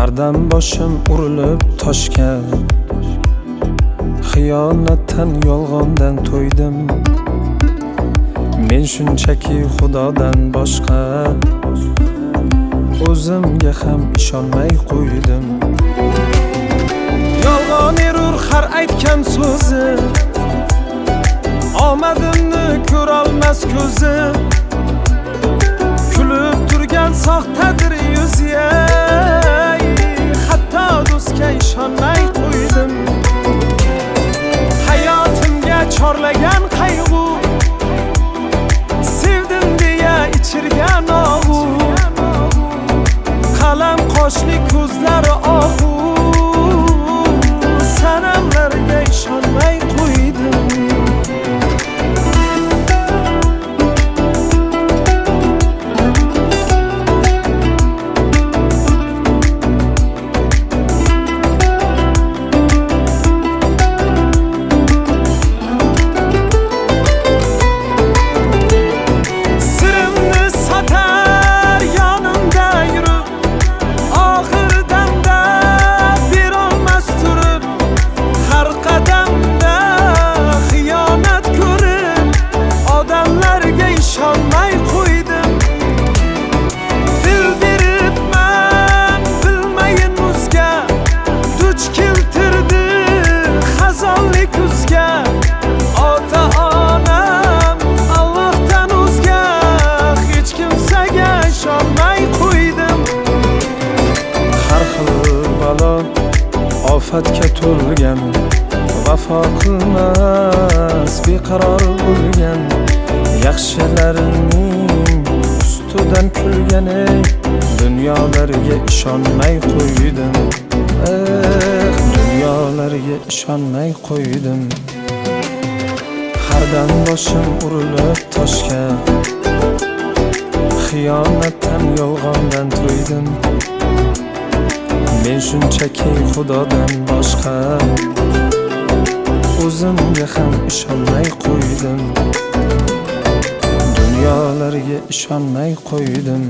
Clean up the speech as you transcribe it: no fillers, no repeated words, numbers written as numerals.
Hardam boshim urilib toshga, xiyonatdan, yolg'ondan to'ydim. Men shunchaki Xudodan boshqa o'zimga ham ishonmay qo'ydim. Yolg'on erur har aytgan so'zi, omadimni ko'rolmas ko'zi. Kulib turgan soxtadir yuzi, hatto do'stga ishonmay qo'ydim. Hayotimga chorlagan qayg'u, sevdim deya ichirgan og'u, qalam qoshli ko'zlari ohu, sanamlarga ishonmay qo'ydim. Ofatga to'lgan, vafo qilmas beqaror bo'lgan, yaxshilarning ustidan kulgan, dunyolarga ishonmay qo'ydim. Dunyolarga ishonmay qo'ydim. Hardam boshim urilib toshga, xiyonatdan, yolg'ondan to'ydim. Men shunchaki Xudodan boshqa o'zimga ham ishonmay qo'ydim. Dunyolarga ishonmay qo'ydim.